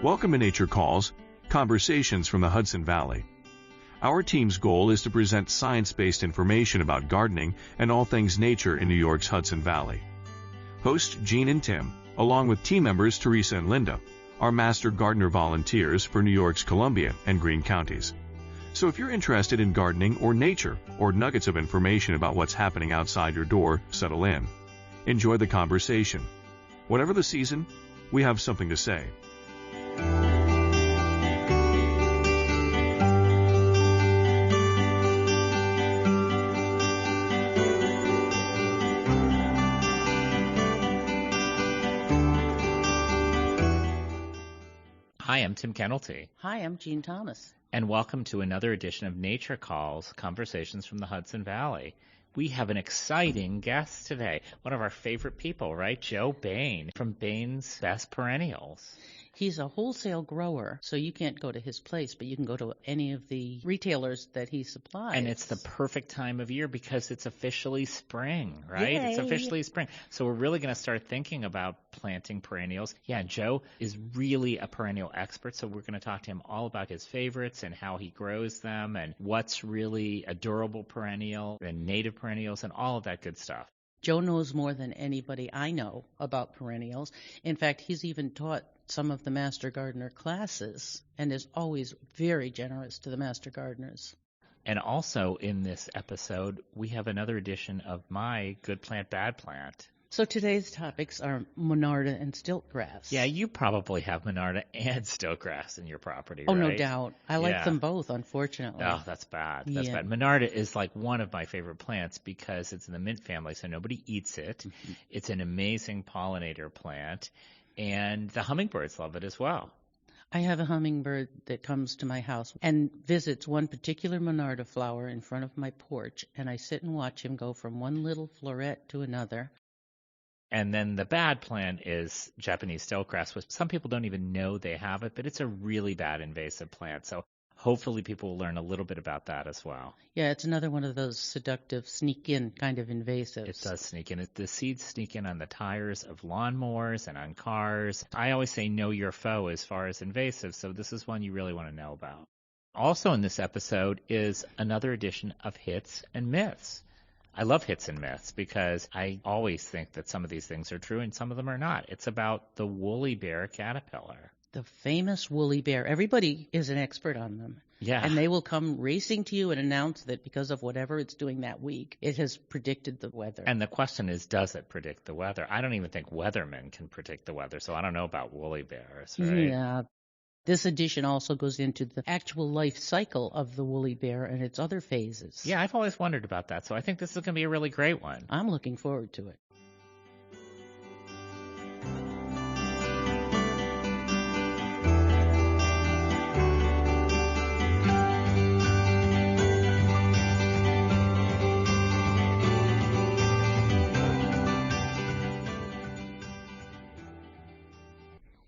Welcome to Nature Calls, Conversations from the Hudson Valley. Our team's goal is to present science-based information about gardening and all things nature in New York's Hudson Valley. Hosts Jean and Tim, along with team members Teresa and Linda, are Master Gardener volunteers for New York's Columbia and Greene counties. So if you're interested in gardening or nature or nuggets of information about what's happening outside your door, settle in. Enjoy the conversation. Whatever the season, we have something to say. Hi, I'm Tim Kennelty. Hi, I'm Jean Thomas. And welcome to another edition of Nature Calls, Conversations from the Hudson Valley. We have an exciting guest today, one of our favorite people, right? Joe Bain from Bain's Best Perennials. He's a wholesale grower, so you can't go to his place, but you can go to any of the retailers that he supplies. And it's the perfect time of year because it's officially spring, right? Yay. It's officially spring. So we're really going to start thinking about planting perennials. Yeah, Joe is really a perennial expert, so we're going to talk to him all about his favorites and how he grows them and what's really a durable perennial and native perennials and all of that good stuff. Joe knows more than anybody I know about perennials. In fact, he's even taught some of the Master Gardener classes and is always very generous to the Master Gardeners. And also in this episode, we have another edition of my Good Plant, Bad Plant. So today's topics are Monarda and stiltgrass. Yeah, you probably have Monarda and stiltgrass in your property, Oh, right? no doubt. I like them both, unfortunately. Oh, that's bad. That's bad. Monarda is like one of my favorite plants because it's in the mint family, so nobody eats it. Mm-hmm. It's an amazing pollinator plant, and the hummingbirds love it as well. I have a hummingbird that comes to my house and visits one particular Monarda flower in front of my porch, and I sit and watch him go from one little floret to another. And then the bad plant is Japanese stiltgrass, which some people don't even know they have it, but it's a really bad invasive plant. So hopefully people will learn a little bit about that as well. Yeah, it's another one of those seductive, sneak-in kind of invasives. It does sneak in. The seeds sneak in on the tires of lawnmowers and on cars. I always say know your foe as far as invasive, so this is one you really want to know about. Also in this episode is another edition of Hits and Myths. I love hits and myths because I always think that some of these things are true and some of them are not. It's about the woolly bear caterpillar. The famous woolly bear. Everybody is an expert on them. Yeah. And they will come racing to you and announce that because of whatever it's doing that week, it has predicted the weather. And the question is, does it predict the weather? I don't even think weathermen can predict the weather, so I don't know about woolly bears, right? Yeah. This edition also goes into the actual life cycle of the woolly bear and its other phases. Yeah, I've always wondered about that, so I think this is going to be a really great one. I'm looking forward to it.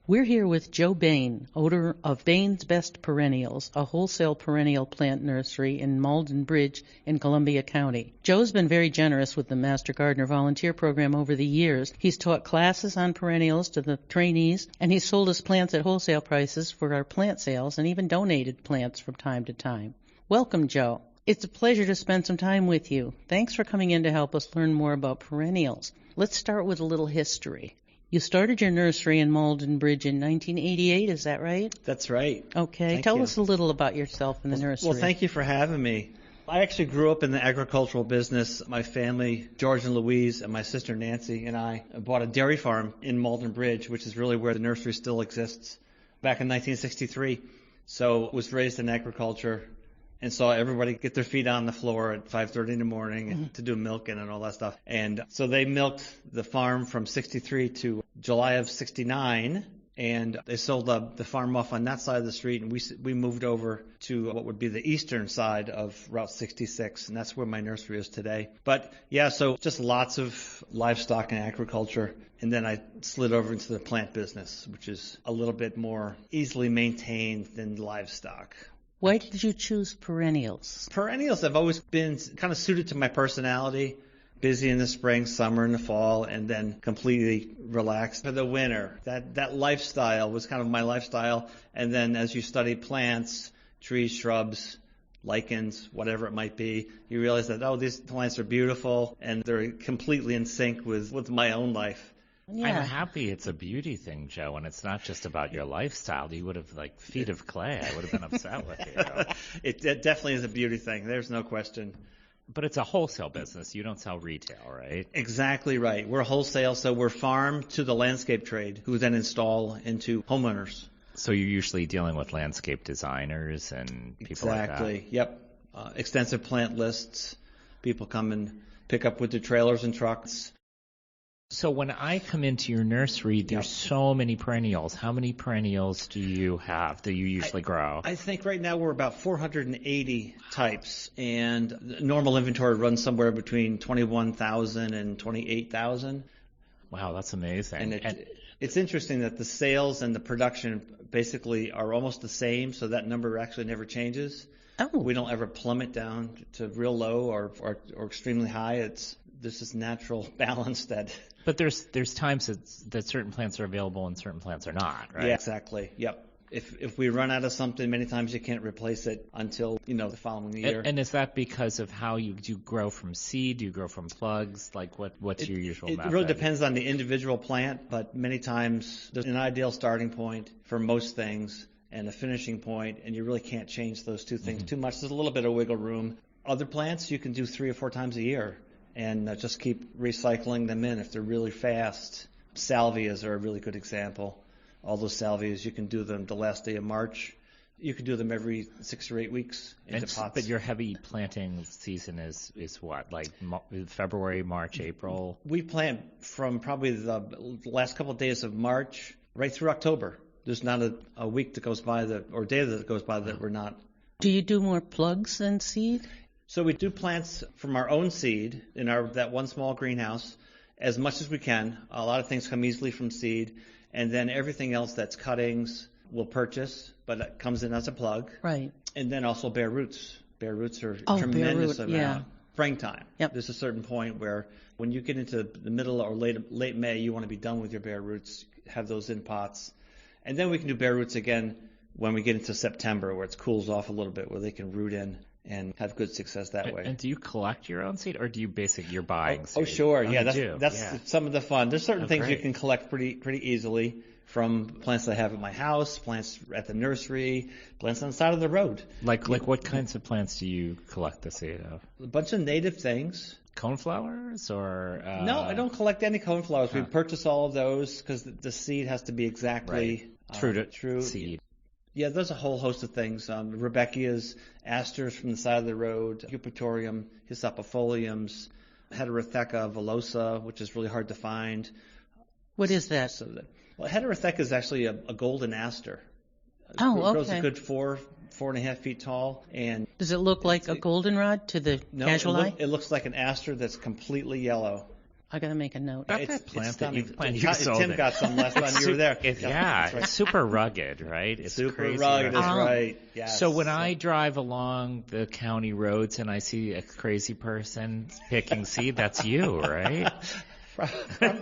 We're here with Joe Bain, owner of Bain's Best Perennials, a wholesale perennial plant nursery in Malden Bridge in Columbia County. Joe's been very generous with the Master Gardener Volunteer Program over the years. He's taught classes on perennials to the trainees, and he's sold us plants at wholesale prices for our plant sales and even donated plants from time to time. Welcome, Joe. It's a pleasure to spend some time with you. Thanks for coming in to help us learn more about perennials. Let's start with a little history. You started your nursery in Malden Bridge in 1988, is that right? That's right. Okay. Tell us a little about yourself and the nursery. Well, thank you for having me. I actually grew up in the agricultural business. My family, George and Louise, and my sister Nancy and I bought a dairy farm in Malden Bridge, which is really where the nursery still exists, back in 1963. So was raised in agriculture and saw everybody get their feet on the floor at 5:30 in the morning to do milking and all that stuff. And so they milked the farm from 63 to July of 69, and they sold the farm off on that side of the street, and we moved over to what would be the eastern side of Route 66, and that's where my nursery is today. But yeah, so just lots of livestock and agriculture, and then I slid over into the plant business, which is a little bit more easily maintained than livestock. Why did you choose perennials? Perennials have always been kind of suited to my personality busy in the spring, summer, and the fall, and then completely relaxed for the winter. That lifestyle was kind of my lifestyle. And then as you study plants, trees, shrubs, lichens, whatever it might be, you realize that, oh, these plants are beautiful and they're completely in sync with my own life. Yeah. I'm happy it's a beauty thing, Joe, and it's not just about your lifestyle. You would have, like, feet of clay. I would have been upset with you. It definitely is a beauty thing. There's no question. But it's a wholesale business. You don't sell retail, right? Exactly right. We're wholesale, so we're farm to the landscape trade, who then install into homeowners. So you're usually dealing with landscape designers and people like that? Exactly. Yep. Extensive plant lists. People come and pick up with their trailers and trucks. So when I come into your nursery, there's so many perennials. How many perennials do you have that you usually grow? I think right now we're about 480 types, and the normal inventory runs somewhere between 21,000 and 28,000. Wow, that's amazing. And it's interesting that the sales and the production basically are almost the same, so that number actually never changes. Oh. We don't ever plummet down to real low or extremely high. There's this natural balance that. But there's times that certain plants are available and certain plants are not, right? Yeah, exactly. Yep. If we run out of something, many times you can't replace it until the following year. And is that because of how do you grow from seed? Do you grow from plugs? Like what's your usual method? It really depends on the individual plant, but many times there's an ideal starting point for most things and a finishing point, and you really can't change those two things too much. There's a little bit of wiggle room. Other plants you can do 3 or 4 times a year and just keep recycling them in if they're really fast. Salvias are a really good example. All those salvias, you can do them the last day of March. You can do them every 6 or 8 weeks into pots. But your heavy planting season is what, like February, March, April? We plant from probably the last couple of days of March right through October. There's not a week that goes by or day that goes by that we're not. Do you do more plugs than seed? So we do plants from our own seed in that one small greenhouse as much as we can. A lot of things come easily from seed. And then everything else that's cuttings we'll purchase, but it comes in as a plug. Right. And then also bare roots. Bare roots are bare tremendous root, amount. yeah. Springtime. Yep. There's a certain point where when you get into the middle or late May, you want to be done with your bare roots, have those in pots. And then we can do bare roots again when we get into September, where it cools off a little bit, where they can root in and have good success that way. And do you collect your own seed, or do you you're buying seed? Oh, sure. Oh, yeah, that's some of the fun. There's certain things you great. can collect pretty easily from plants that I have at my house, plants at the nursery, plants on the side of the road. Like what kinds of plants do you collect the seed of? A bunch of native things. Coneflowers or? No, I don't collect any coneflowers. We purchase all of those because the seed has to be exactly true seed. Yeah, there's a whole host of things. Rebecchias, asters from the side of the road, Eupatorium, Hyssopifoliums, Heterotheca villosa, which is really hard to find. What is that? Heterotheca is actually a golden aster. Oh, It grows okay. a good 4.5 feet tall. And Does it look like a goldenrod to the casual eye? It looks like an aster that's completely yellow. I got to make a note. Got that plant that you've planted. You sold Tim it. got some last time you were there. It's right. super rugged, right? It's Super crazy rugged, that's Oh. right. Yes. So when I drive along the county roads and I see a crazy person picking seed, that's you, right?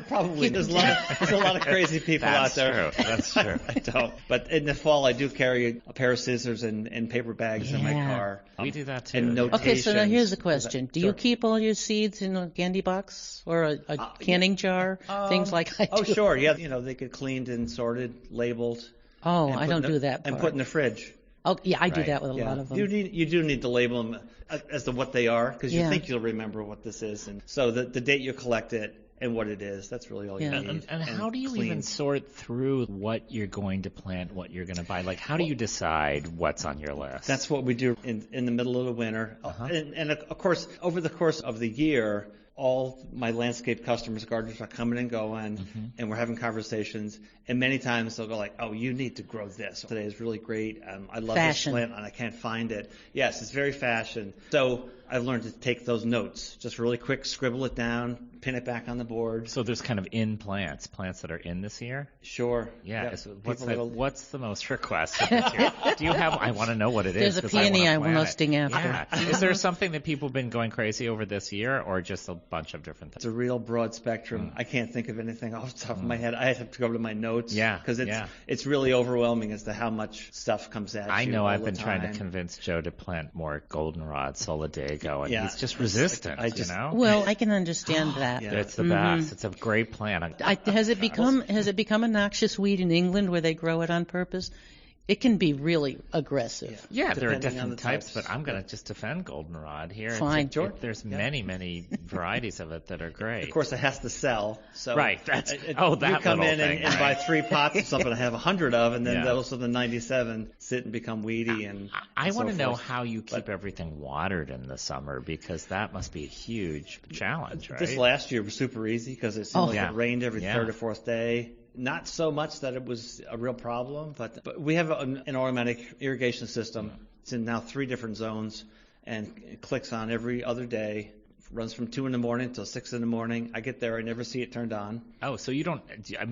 Probably. There's a lot of crazy people That's out there. true. That's true. I don't. But in the fall, I do carry a pair of scissors and paper bags in my Yeah. car. We do that too. And notations. Okay, so now here's the question. Do you Sure. keep all your seeds in a candy box or a canning jar? Things like I do. Oh, sure. Yeah. They get cleaned and sorted, labeled. Oh, and I put don't in the- do that And part. put in the fridge. Oh, yeah, I do Right. that with a Yeah. lot of them. You do need to label them as to what they are because you Yeah. think you'll remember what this is. And so the date you collect it and what it is, that's really all you Yeah. need. And how do you clean. even sort through what you're going to plant, what you're going to buy? Like, how do you decide what's on your list? That's what we do in the middle of the winter. And of course, over the course of the year, all my landscape customers, gardeners are coming and going, and we're having conversations. And many times they'll go like, "Oh, you need to grow this. Today is really great. I love Fashion. this plant, and I can't find it." Yes, it's very fashion. So I've learned to take those notes, just really quick, scribble it down, pin it back on the board. So there's kind of plants that are in this year? Sure. Yeah. Yep. So People what's the most requested this year? Do you have? I want to know what it is. There's a 'cause peony I I'm want to lusting after. Yeah. Is there something that people have been going crazy over this year, or just bunch of different It's things. a real broad spectrum. I can't think of anything off the top of my head. I have to go to my notes. Because it's really overwhelming as to how much stuff comes at you. I know all I've the been trying to time. convince Joe to plant more goldenrod, solidago, and he's just resistant, you know? Well, I can understand that. It's the best. It's a great plant. Has it become a noxious weed in England where they grow it on purpose? It can be really aggressive. Yeah, there are Depending on different the types, types. but I'm going to just defend goldenrod here. Fine. There's many varieties of it that are great. Of course, it has to sell. So Right, that's- that you come little in thing, and buy right. 3 pots of something I have 100 of, and then Yeah. those of the 97 sit and become weedy. And I so want to know forth. how you keep But everything watered in the summer, because that must be a huge challenge, right? This last year was super easy because it seemed like yeah. it rained every Yeah. third or fourth day. Not so much that it was a real problem, but we have an automatic irrigation system. It's in now 3 different zones, and it clicks on every other day. Runs from 2 in the morning till 6 in the morning. I get there, I never see it turned on. Oh, so you don't,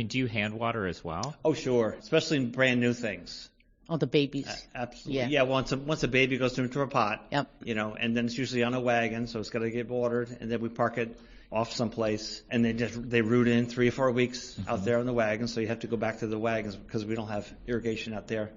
do you hand water as well? Oh, sure, especially in brand new things. Oh, the babies. Absolutely. Yeah. Once a baby goes into a pot, Yep. and then it's usually on a wagon, so it's got to get watered, and then we park it off someplace, and they root in 3 or 4 weeks out there on the wagon, so you have to go back to the wagons because we don't have irrigation out there.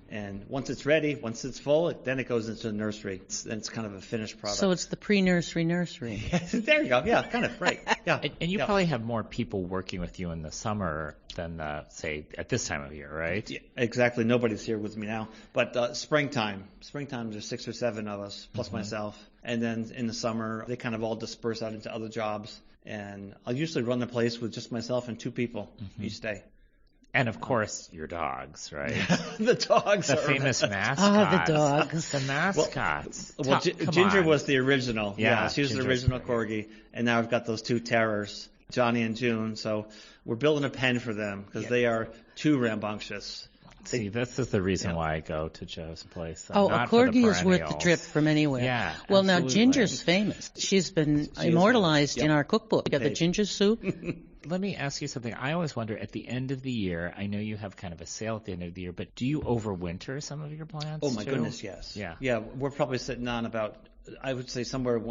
And once it's ready, once it's full, then it goes into the nursery. It's kind of a finished product. So it's the pre-nursery nursery. There you go. Yeah, kind of right. Yeah. And you probably have more people working with you in the summer than, say, at this time of year, right? Yeah, exactly. Nobody's here with me now. But springtime, there's 6 or 7 of us, plus myself. And then in the summer, they kind of all disperse out into other jobs. And I'll usually run the place with just myself and 2 people each day. And, of course, your dogs, right? The dogs The are famous mascots. the dogs. The mascots. Well, Come Ginger on. was the original. Yeah, she was the Ginger's original great. corgi. And now I've got those 2 terrors, Johnny and June. So we're building a pen for them because they are too rambunctious. See, this is the reason why I go to Joe's place. Oh, a not for the corgi is worth the perennials. trip from anywhere. Yeah, Well, now absolutely. Ginger's famous. She's been immortalized in our cookbook. We got the Page. ginger soup. Let me ask you something. I always wonder, at the end of the year, I know you have kind of a sale at the end of the year, but do you overwinter some of your plants? Oh, my too? goodness, yes. Yeah. Yeah, we're probably sitting on about, I would say, somewhere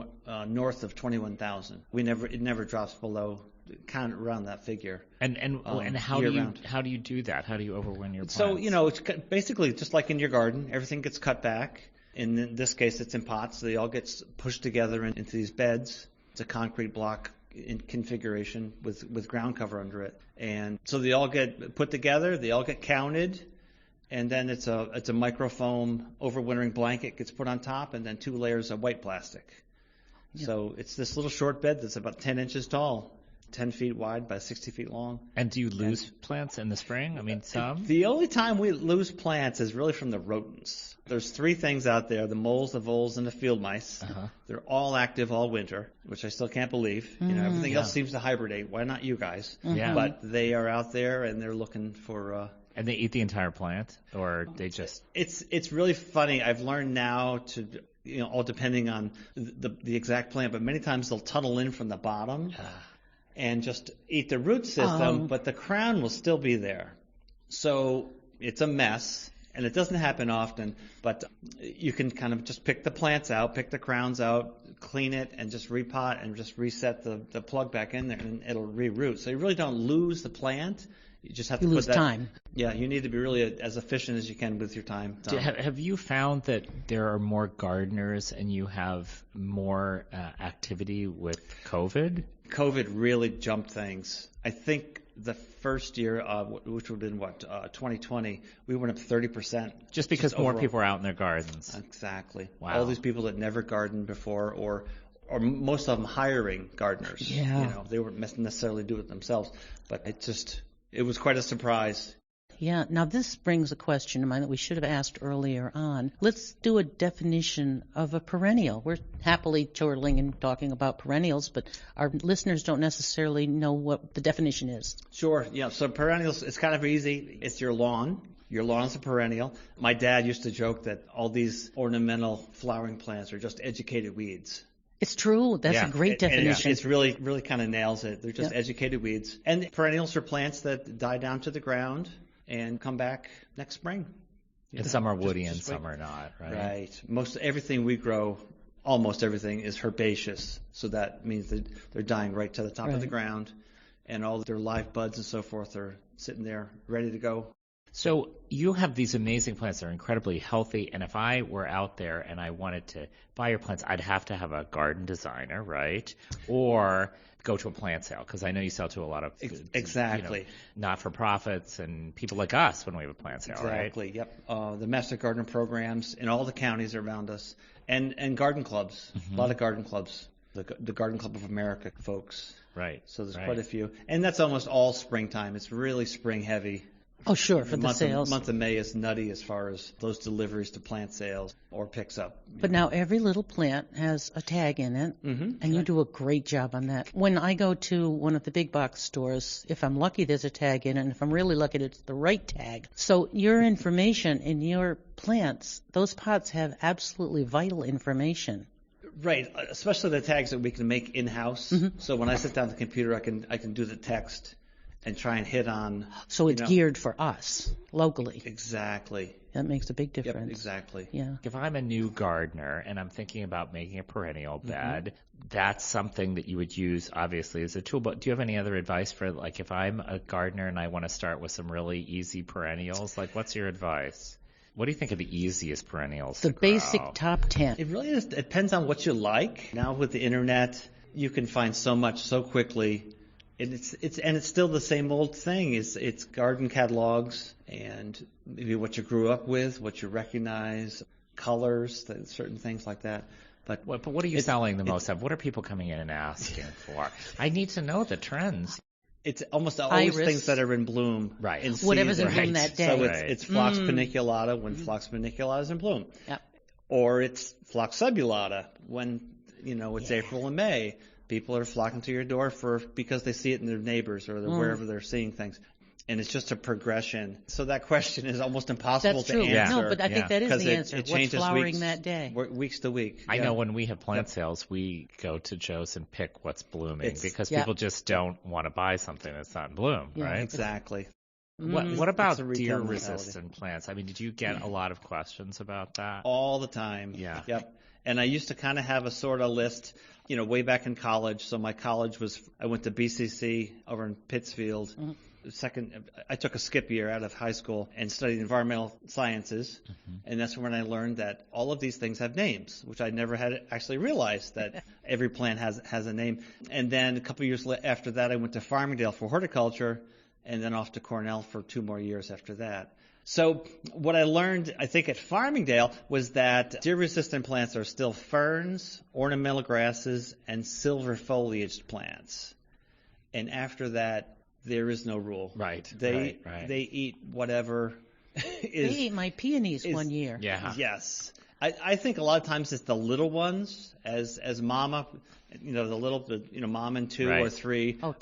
north of 21,000. It never drops below, kind of around that figure. And how do year-round. you do that? How do you overwin your plants? So, it's basically just like in your garden. Everything gets cut back. In this case, it's in pots. They all get pushed together into these beds. It's a concrete block in configuration with ground cover under it. And so they all get put together. They all get counted. And then it's a microfoam overwintering blanket gets put on top, and then 2 layers of white plastic. Yeah. So it's this little short bed that's about 10 inches tall. 10 feet wide by 60 feet long. And do you lose plants in the spring? I mean, some? The only time we lose plants is really from the rodents. There's 3 things out there, the moles, the voles, and the field mice. They're all active all winter, which I still can't believe. Everything else seems to hibernate. Why not you guys? Yeah. But they are out there, and they're looking for... And they eat the entire plant, or they just... It's really funny. I've learned now to... all depending on the exact plant, but many times they'll tunnel in from the bottom and just eat the root system, but the crown will still be there. So it's a mess, and it doesn't happen often, but you can kind of just pick the plants out, pick the crowns out, clean it, and just repot and just reset the plug back in there, and it'll reroot. So you really don't lose the plant. You just have to lose put that, time. Yeah, you need to be really as efficient as you can with your time. Have you found that there are more gardeners and you have more activity with COVID? COVID really jumped things. I think the first year, which would have been 2020, we went up 30%. Just because more overall. people are out in their gardens. Exactly. Wow. All these people that never gardened before, or most of them hiring gardeners. Yeah. They weren't necessarily do it themselves, but it was quite a surprise. Yeah. Now, this brings a question to mind that we should have asked earlier on. Let's do a definition of a perennial. We're happily chortling and talking about perennials, but our listeners don't necessarily know what the definition is. Sure. Yeah. So perennials, it's kind of easy. It's your lawn. Your lawn's a perennial. My dad used to joke that all these ornamental flowering plants are just educated weeds. It's true. That's a great definition. It's really, really kind of nails it. They're just educated weeds. And perennials are plants that die down to the ground and come back next spring. And some are woody and some are not, right? Right. Most everything we grow almost everything is herbaceous. So that means that they're dying right to the top of the ground, and all their live buds and so forth are sitting there ready to go. So you have these amazing plants that are incredibly healthy, and if I were out there and I wanted to buy your plants, I'd have to have a garden designer, right? Or go to a plant sale, because I know you sell to a lot of not-for-profits and people like us when we have a plant sale, right? Exactly, yep. The Master Gardener programs in all the counties around us, and garden clubs, a lot of garden clubs, the Garden Club of America folks. Right. So there's quite a few. And that's almost all springtime. It's really spring heavy. Oh, sure, for the sales. Month of May is nutty as far as those deliveries to plant sales or picks up. But now every little plant has a tag in it, and you do a great job on that. When I go to one of the big box stores, if I'm lucky, there's a tag in it, and if I'm really lucky, it's the right tag. So your information in your plants, those pots have absolutely vital information. Right, especially the tags that we can make in-house. So when I sit down at the computer, I can do the text and try and hit on. So it's geared for us locally. Exactly. That makes a big difference. Yep, exactly. Yeah. If I'm a new gardener and I'm thinking about making a perennial bed, that's something that you would use, obviously, as a tool. But do you have any other advice for, like, if I'm a gardener and I want to start with some really easy perennials? Like, what's your advice? What do you think are the easiest perennials to grow? Basic top 10. It really is. It depends on what you like. Now with the internet, you can find so much so quickly. It's still the same old thing. It's garden catalogs and maybe what you grew up with, what you recognize, colors, certain things like that. But what are you selling the most of? What are people coming in and asking for? I need to know the trends. It's almost always things that are in bloom. Right. In whatever's season. in bloom that day. So it's Phlox paniculata when Phlox paniculata is in bloom. Yep. Or it's Phlox subulata when, it's April and May. People are flocking to your door because they see it in their neighbors or wherever they're seeing things. And it's just a progression. So that question is almost impossible to answer. Yeah. No, but I think that is the answer. It What's flowering that day? Weeks to week. I know when we have plant sales, we go to Joe's and pick what's blooming because people just don't want to buy something that's not in bloom, right? Exactly. What about deer-resistant plants? I mean, did you get a lot of questions about that? All the time. Yeah. Yep. And I used to kind of have a sort of list, way back in college. So my college I went to BCC over in Pittsfield. I took a skip year out of high school and studied environmental sciences. And that's when I learned that all of these things have names, which I never had actually realized that every plant has a name. And then a couple of years after that, I went to Farmingdale for horticulture and then off to Cornell for 2 more years after that. So what I learned, I think, at Farmingdale was that deer-resistant plants are still ferns, ornamental grasses, and silver-foliaged plants. And after that, there is no rule. Right. They eat whatever is. They ate my peonies one year. Yeah. Yes. I think a lot of times it's the little ones, as mama, mom and 2 or 3 are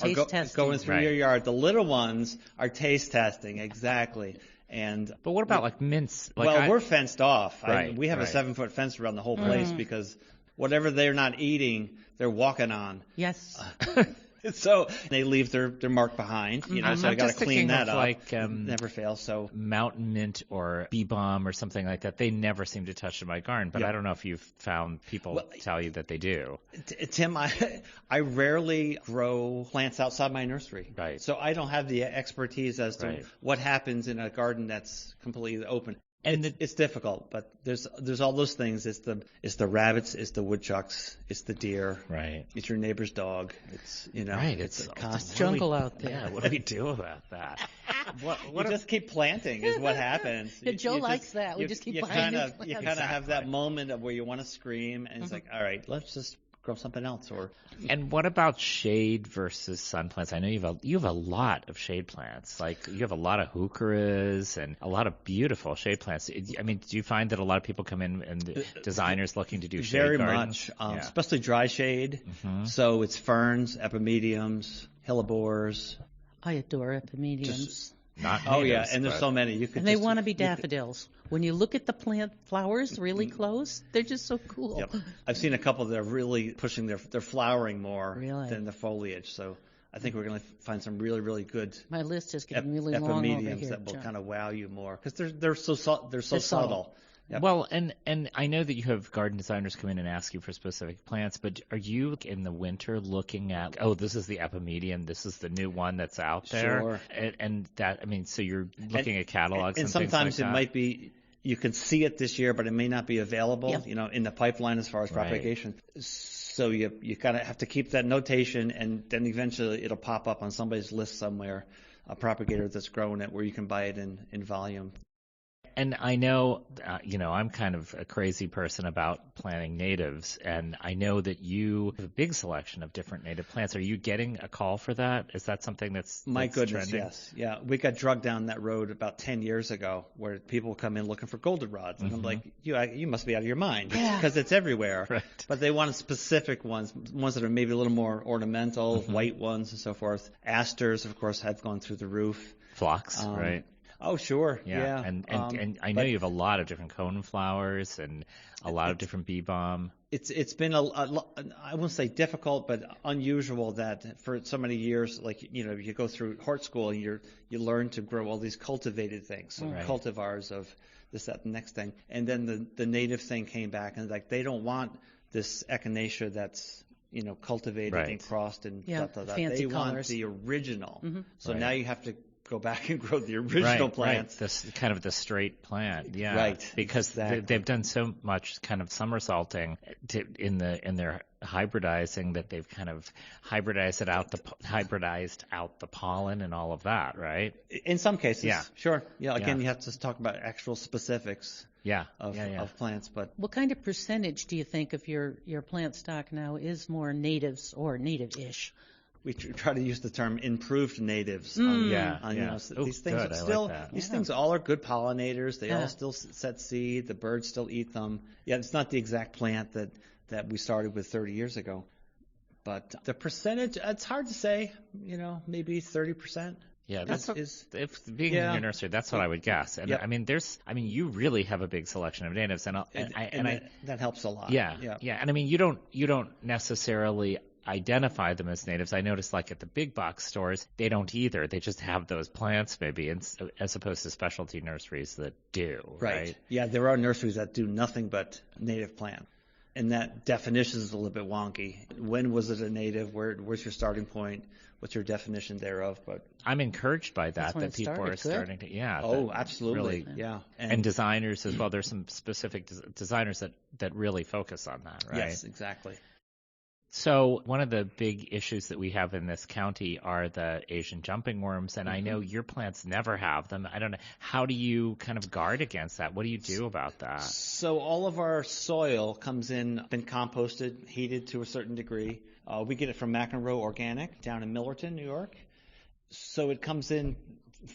going through your yard. The little ones are taste testing, exactly. But what about like mints? We're fenced off. Right, we have a 7-foot fence around the whole place because whatever they're not eating, they're walking on. Yes. So they leave their mark behind, so I got to clean that up. Never fails. So mountain mint or bee balm or something like that, they never seem to touch in my garden. But I don't know if you've found people tell you that they do. Tim, I rarely grow plants outside my nursery. Right. So I don't have the expertise as to what happens in a garden that's completely open. And it's difficult, but there's all those things. It's the rabbits, it's the woodchucks, it's the deer. Right. It's your neighbor's dog. It's It's a constant jungle out there. Yeah. What do we do about that? You just keep planting is what happens. Joe likes that. We just keep planting. You kind of have that moment of where you want to scream, and it's like, all right, let's just grow something else. And what about shade versus sun plants? I know you have a lot of shade plants. Like you have a lot of heucheras and a lot of beautiful shade plants. I mean, do you find that a lot of people come in and designers looking to do shade very gardens? Much, especially dry shade. So it's ferns, epimediums, hellebores. I adore epimediums. And there's so many. And they want to be daffodils. When you look at the plant flowers really close, they're just so cool. Yep. I've seen a couple that are really pushing their flowering more than the foliage. So I think we're going to find some really, really good. My list is getting really long over here, that will kind of wow you more because they're so subtle. Yep. Well, and I know that you have garden designers come in and ask you for specific plants, but are you in the winter looking at, oh, this is the epimedium, this is the new one that's out there? Sure. And that, I mean, so you're looking at catalogs and things like sometimes that? it might be, you can see it this year, but it may not be available, Yep. in the pipeline as far as Right. propagation. So you kind of have to keep that notation, and then eventually it'll pop up on somebody's list somewhere, a propagator that's growing it, where you can buy it in volume. And I know, I'm kind of a crazy person about planting natives, and I know that you have a big selection of different native plants. Are you getting a call for that? Is that something that's My goodness, trending? yes. Yeah, we got drugged down that road about 10 years ago where people come in looking for goldenrods. And I'm like, you must be out of your mind because it's everywhere. Right. But they want specific ones that are maybe a little more ornamental, white ones and so forth. Asters, of course, have gone through the roof. Phlox, right? Oh, sure. Yeah. Yeah. And I know you have a lot of different cone flowers and a lot of different bee balm. It's been I won't say difficult, but unusual that for so many years, like, you go through hort school and you learn to grow all these cultivated things, so Right. cultivars of this, that, the next thing. And then the native thing came back, and like they don't want this echinacea that's cultivated Right. and crossed and Yeah, da. fancy They want colors. the original. So Right. now you have to go back and grow the original plants. Right. This kind of the straight plant, yeah. Right, Because exactly. they've done so much kind of somersaulting in their hybridizing that they've kind of hybridized out the pollen and all of that, right? In some cases, Yeah. sure. Yeah, again, Yeah. you have to talk about actual specifics Yeah. of plants, but What kind of percentage do you think of your plant stock now is more natives or native-ish? we try to use the term improved natives. Yeah. Oh, These things good. I still, like that. these things all are good pollinators. They Yeah. all still set seed. The birds still eat them. Yeah, it's not the exact plant that we started with 30 years ago, but the percentage, it's hard to say. Maybe 30%. Yeah, that's is if being in your nursery, that's what I would guess. And Yep. I mean, you really have a big selection of natives, and that helps a lot. yeah. And I mean, you don't necessarily identify them as natives. I noticed, like at the big box stores, they don't either. They just have those plants, maybe, as opposed to specialty nurseries that do. Right. Yeah, there are nurseries that do nothing but native plant. And that definition is a little bit wonky. When was it a native? Where's your starting point? What's your definition thereof? But I'm encouraged by That's that when it people started. are Good. starting to. Yeah. oh, that absolutely. really- Yeah. and designers as well. There's some specific designers that really focus on that, right? Yes, exactly. So one of the big issues that we have in this county are the Asian jumping worms, and I know your plants never have them. I don't know. How do you kind of guard against that? What do you do about that? So all of our soil comes in, been composted, heated to a certain degree. We get it from McEnroe Organic down in Millerton, New York. So it comes in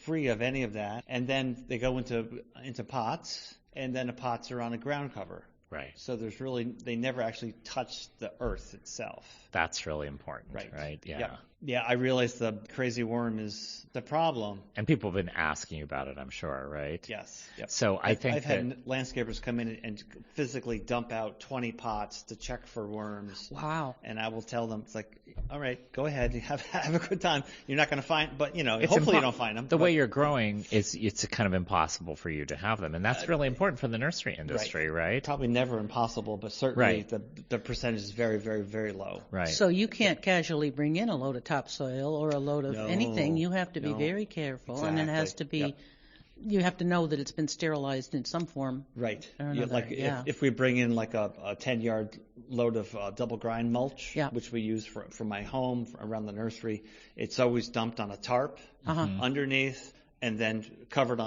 free of any of that, and then they go into pots, and then the pots are on a ground cover. Right. So they never actually touch the earth itself. That's really important, right? Yeah. Yep. Yeah, I realize the crazy worm is the problem. And people have been asking you about it, I'm sure, right? Yes. Yep. So I think I've had landscapers come in and physically dump out 20 pots to check for worms. Wow. And I will tell them, it's like, all right, go ahead, have a good time. You're not going to find, but It's hopefully you don't find them. The way you're growing, it's kind of impossible for you to have them, and that's really important for the nursery industry, right? Probably never impossible, but certainly the percentage is very, very, very low. Right. So you can't casually bring in a load of topsoil or a load of No, anything. You have to be no. very careful, and it has to Exactly. be. You have to know that it's been sterilized in some form. Right. Or another, If we bring in like a 10-yard load of double grind mulch, Yeah. which we use for my home around the nursery, it's always dumped on a tarp underneath and then covered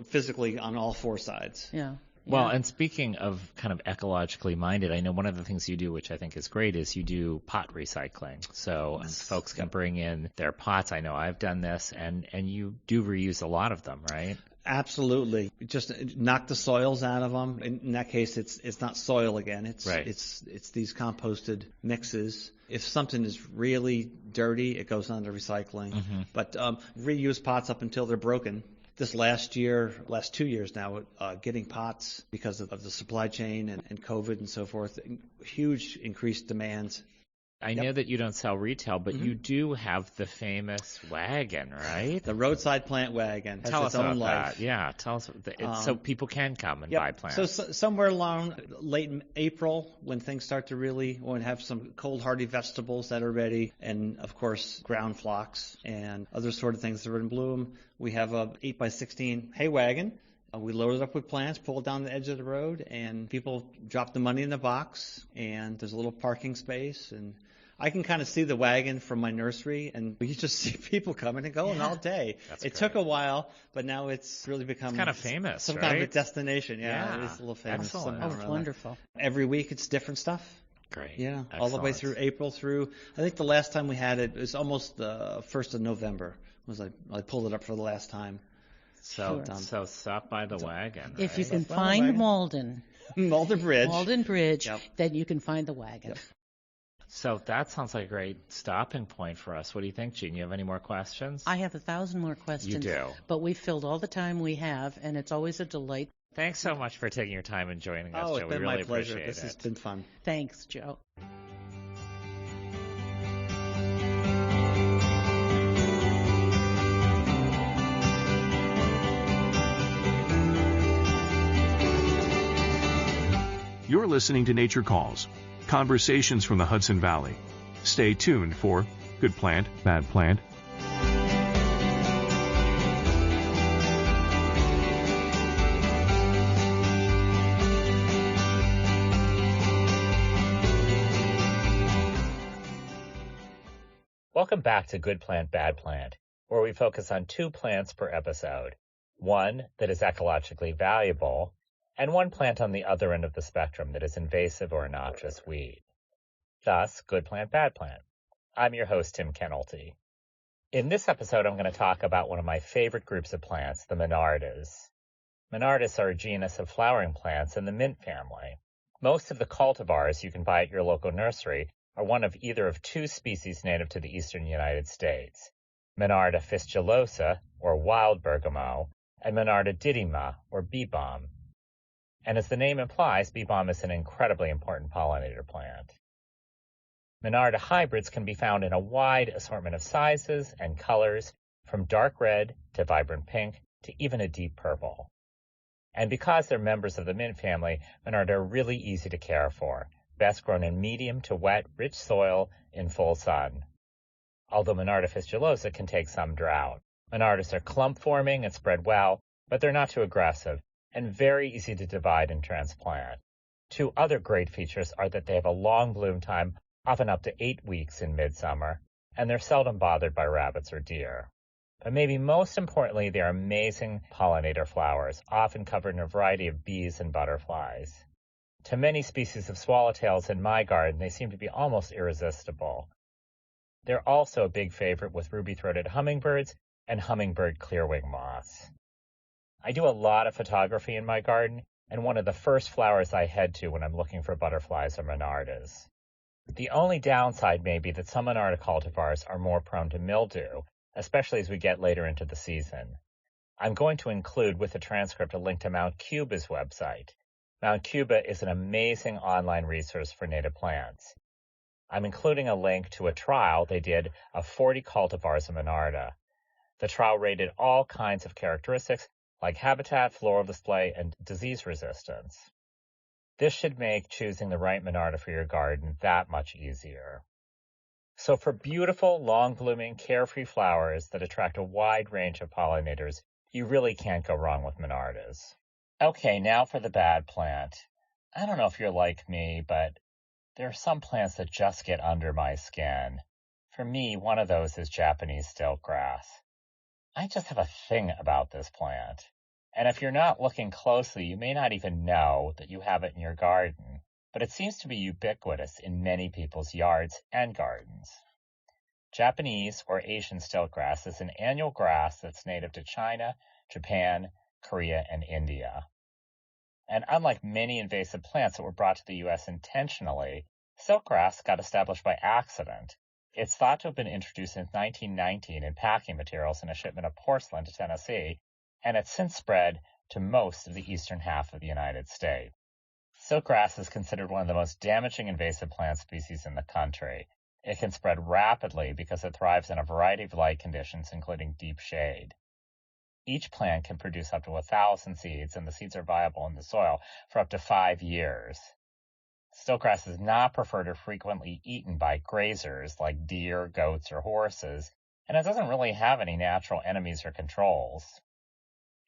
physically on all four sides. Yeah. Well, and speaking of kind of ecologically minded, I know one of the things you do, which I think is great, is you do pot recycling. So folks can bring in their pots. I know I've done this, and you do reuse a lot of them, right? Absolutely. Just knock the soils out of them. In that case, it's not soil again. It's these composted mixes. If something is really dirty, it goes on to recycling. But reuse pots up until they're broken. This last 2 years now, getting pots because of the supply chain and COVID and so forth, huge increased demands. I Yep. know that you don't sell retail, but Mhm. you do have the famous Wagon, right? The Roadside plant wagon has Tell its us own about life. that. Yeah, tell us. So people can come and Yep. buy plants. So somewhere along late in April, when things start to really, when we have some cold hardy vegetables that are ready, and of course ground phlox and other sort of things that are in bloom, we have a 8x16 hay wagon. We load it up with plants, pull it down the edge of the road, and people drop the money in the box, and there's a little parking space, and I can kind of see the wagon from my nursery, and you just see people coming and going all day. That's It great. took a while, but now it's really become It's kind of famous, some right? kind of a destination. Yeah, Yeah. it is a little famous. Excellent. somehow Oh, or it's other. wonderful. Every week it's different stuff. Great. Yeah, all the way Excellent. through April through. I think the last time we had it was almost the 1st of November. I pulled it up for the last time. So, Sure. so stop by the Wagon. Right? If you can That's fine, find wagon. Malden Malden Bridge. Yep. then you can find the wagon. Yep. So that sounds like a great stopping point for us. What do you think, Gene? You have any more questions? I have 1,000 more questions. You do. But we've filled all the time we have, and it's always a delight. Thanks so much for taking your time and joining us, Oh, Joe. it's We been really my pleasure. appreciate This it. has been fun. Thanks, Joe. You're listening to Nature Calls, conversations from the Hudson Valley. Stay tuned for Good Plant, Bad Plant. Welcome back to Good Plant, Bad Plant, where we focus on 2 plants per episode. One that is ecologically valuable, and one plant on the other end of the spectrum that is invasive or a noxious weed. Thus, Good Plant, Bad Plant. I'm your host, Tim Kennelty. In this episode, I'm going to talk about one of my favorite groups of plants, the Monardas. Monardas are a genus of flowering plants in the mint family. Most of the cultivars you can buy at your local nursery are one of either of 2 species native to the eastern United States, Monarda fistulosa, or wild bergamot, and Monarda didyma, or bee balm. And as the name implies, bee balm is an incredibly important pollinator plant. Monarda hybrids can be found in a wide assortment of sizes and colors, from dark red to vibrant pink to even a deep purple. And because they're members of the mint family, Monarda are really easy to care for, best grown in medium to wet, rich soil in full sun. Although Monarda fistulosa can take some drought. Monardas are clump-forming and spread well, but they're not too aggressive, and very easy to divide and transplant. 2 other great features are that they have a long bloom time, often up to 8 weeks in midsummer, and they're seldom bothered by rabbits or deer. But maybe most importantly, they are amazing pollinator flowers, often covered in a variety of bees and butterflies. To many species of swallowtails in my garden, they seem to be almost irresistible. They're also a big favorite with ruby-throated hummingbirds and hummingbird clearwing moths. I do a lot of photography in my garden, and one of the first flowers I head to when I'm looking for butterflies are Monardas. The only downside may be that some Monarda cultivars are more prone to mildew, especially as we get later into the season. I'm going to include with the transcript a link to Mount Cuba's website. Mount Cuba is an amazing online resource for native plants. I'm including a link to a trial they did of 40 cultivars of Monarda. The trial rated all kinds of characteristics like habitat, floral display, and disease resistance. This should make choosing the right Monarda for your garden that much easier. So for beautiful, long-blooming, carefree flowers that attract a wide range of pollinators, you really can't go wrong with Monardas. Okay, now for the bad plant. I don't know if you're like me, but there are some plants that just get under my skin. For me, one of those is Japanese stiltgrass. I just have a thing about this plant. And if you're not looking closely, you may not even know that you have it in your garden. But it seems to be ubiquitous in many people's yards and gardens. Japanese or Asian stiltgrass is an annual grass that's native to China, Japan, Korea, and India. And unlike many invasive plants that were brought to the U.S. intentionally, stiltgrass got established by accident. It's thought to have been introduced in 1919 in packing materials in a shipment of porcelain to Tennessee, and it's since spread to most of the eastern half of the United States. Stiltgrass is considered one of the most damaging invasive plant species in the country, It can spread rapidly because it thrives in a variety of light conditions, including deep shade. Each plant can produce up to 1,000 seeds, and the seeds are viable in the soil for up to 5 years. Stiltgrass is not preferred or frequently eaten by grazers like deer, goats, or horses, and it doesn't really have any natural enemies or controls.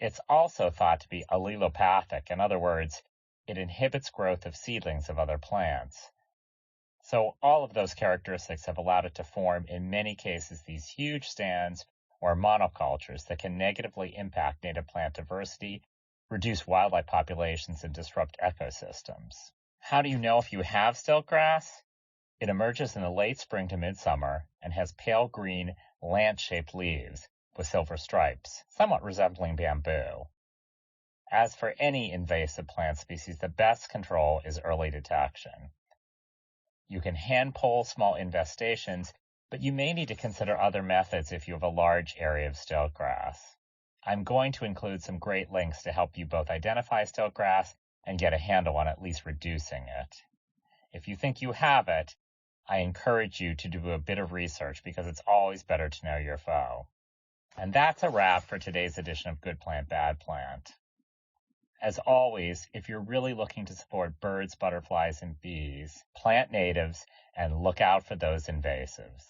It's also thought to be allelopathic. In other words, it inhibits growth of seedlings of other plants. So all of those characteristics have allowed it to form, in many cases, these huge stands or monocultures that can negatively impact native plant diversity, reduce wildlife populations, and disrupt ecosystems. How do you know if you have stiltgrass? It emerges in the late spring to midsummer and has pale green, lance-shaped leaves with silver stripes, somewhat resembling bamboo. As for any invasive plant species, the best control is early detection. You can hand pull small infestations, but you may need to consider other methods if you have a large area of stiltgrass. I'm going to include some great links to help you both identify stiltgrass and get a handle on at least reducing it. If you think you have it, I encourage you to do a bit of research because it's always better to know your foe. And that's a wrap for today's edition of Good Plant, Bad Plant. As always, if you're really looking to support birds, butterflies, and bees, plant natives and look out for those invasives.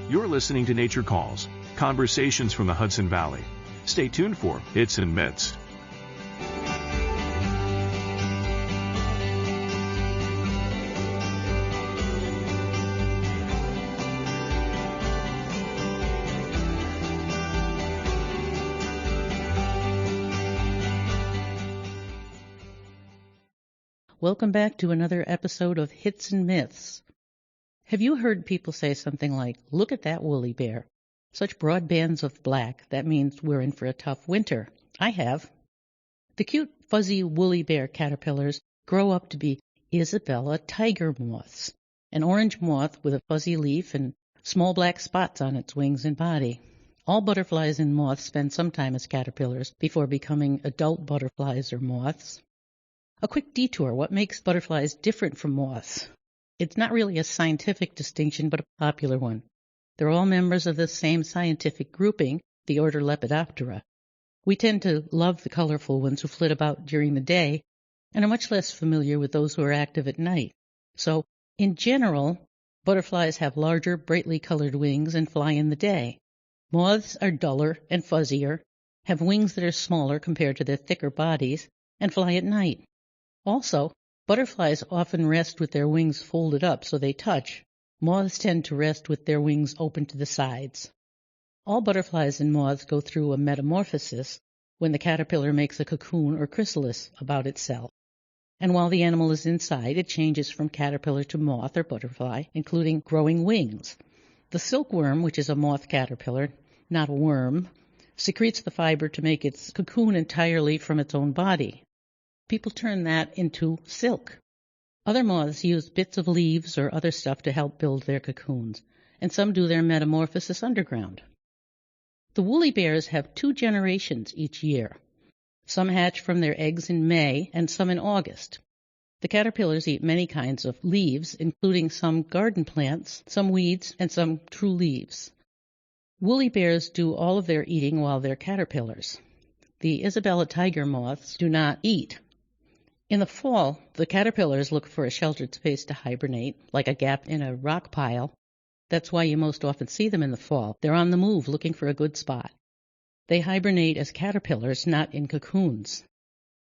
You're listening to Nature Calls, conversations from the Hudson Valley. Stay tuned for Hits and Myths. Welcome back to another episode of Hits and Myths. Have you heard people say something like, "Look at that woolly bear. Such broad bands of black, that means we're in for a tough winter." I have. The cute, fuzzy woolly bear caterpillars grow up to be Isabella tiger moths, an orange moth with a fuzzy leaf and small black spots on its wings and body. All butterflies and moths spend some time as caterpillars before becoming adult butterflies or moths. A quick detour. What makes butterflies different from moths? It's not really a scientific distinction, but a popular one. They're all members of the same scientific grouping, the order Lepidoptera. We tend to love the colorful ones who flit about during the day and are much less familiar with those who are active at night. So, in general, butterflies have larger, brightly colored wings and fly in the day. Moths are duller and fuzzier, have wings that are smaller compared to their thicker bodies, and fly at night. Also, butterflies often rest with their wings folded up so they touch. Moths tend to rest with their wings open to the sides. All butterflies and moths go through a metamorphosis when the caterpillar makes a cocoon or chrysalis about itself. And while the animal is inside, it changes from caterpillar to moth or butterfly, including growing wings. The silkworm, which is a moth caterpillar, not a worm, secretes the fiber to make its cocoon entirely from its own body. People turn that into silk. Other moths use bits of leaves or other stuff to help build their cocoons, and some do their metamorphosis underground. The woolly bears have 2 generations each year. Some hatch from their eggs in May and some in August. The caterpillars eat many kinds of leaves, including some garden plants, some weeds, and some true leaves. Woolly bears do all of their eating while they're caterpillars. The Isabella tiger moths do not eat. In the fall, the caterpillars look for a sheltered space to hibernate, like a gap in a rock pile. That's why you most often see them in the fall. They're on the move looking for a good spot. They hibernate as caterpillars, not in cocoons.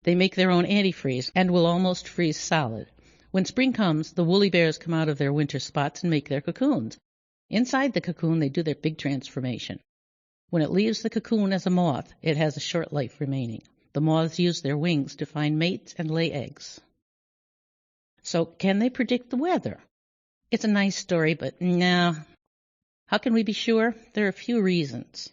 They make their own antifreeze and will almost freeze solid. When spring comes, the woolly bears come out of their winter spots and make their cocoons. Inside the cocoon, they do their big transformation. When it leaves the cocoon as a moth, it has a short life remaining. The moths use their wings to find mates and lay eggs. So, can they predict the weather? It's a nice story, but no. How can we be sure? There are a few reasons.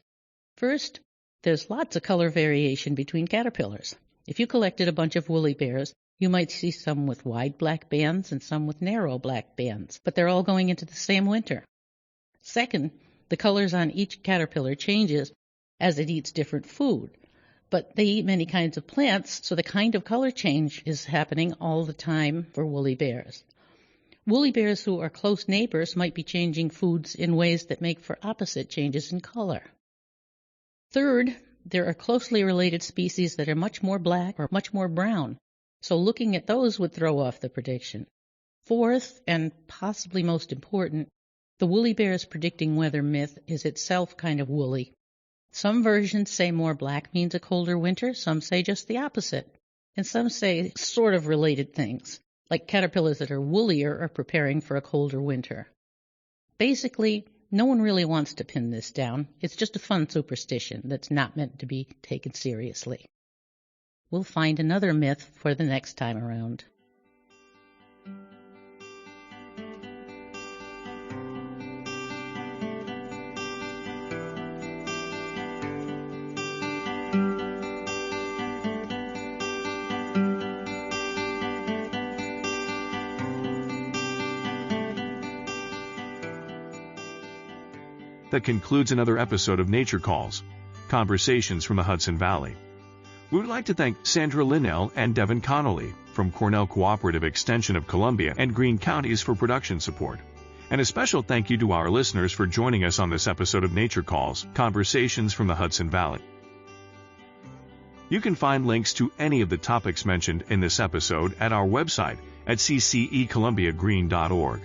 First, there's lots of color variation between caterpillars. If you collected a bunch of woolly bears You might see some with wide black bands and some with narrow black bands, but they're all going into the same winter. Second, the colors on each caterpillar changes as it eats different food, but they eat many kinds of plants, so the kind of color change is happening all the time for woolly bears. Woolly bears who are close neighbors might be changing foods in ways that make for opposite changes in color. Third, there are closely related species that are much more black or much more brown, so looking at those would throw off the prediction. Fourth, and possibly most important, the woolly bear's predicting weather myth is itself kind of woolly. Some versions say more black means a colder winter, some say just the opposite, and some say sort of related things, like caterpillars that are woollier are preparing for a colder winter. Basically, no one really wants to pin this down. It's just a fun superstition that's not meant to be taken seriously. We'll find another myth for the next time around. That concludes another episode of Nature Calls, Conversations from the Hudson Valley. We would like to thank Sandra Linnell and Devin Connolly from Cornell Cooperative Extension of Columbia and Greene Counties for production support. And a special thank you to our listeners for joining us on this episode of Nature Calls, Conversations from the Hudson Valley. You can find links to any of the topics mentioned in this episode at our website at ccecolumbiagreen.org.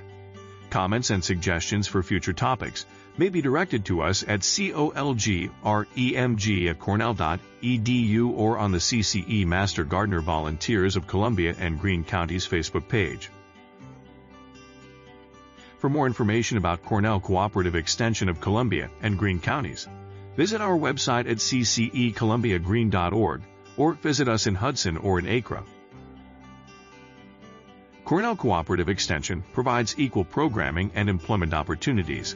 Comments and suggestions for future topics may be directed to us at colgremg@cornell.edu or on the CCE Master Gardener Volunteers of Columbia and Greene Counties Facebook page. For more information about Cornell Cooperative Extension of Columbia and Greene Counties, visit our website at ccecolumbiagreen.org or visit us in Hudson or in Acre. Cornell Cooperative Extension provides equal programming and employment opportunities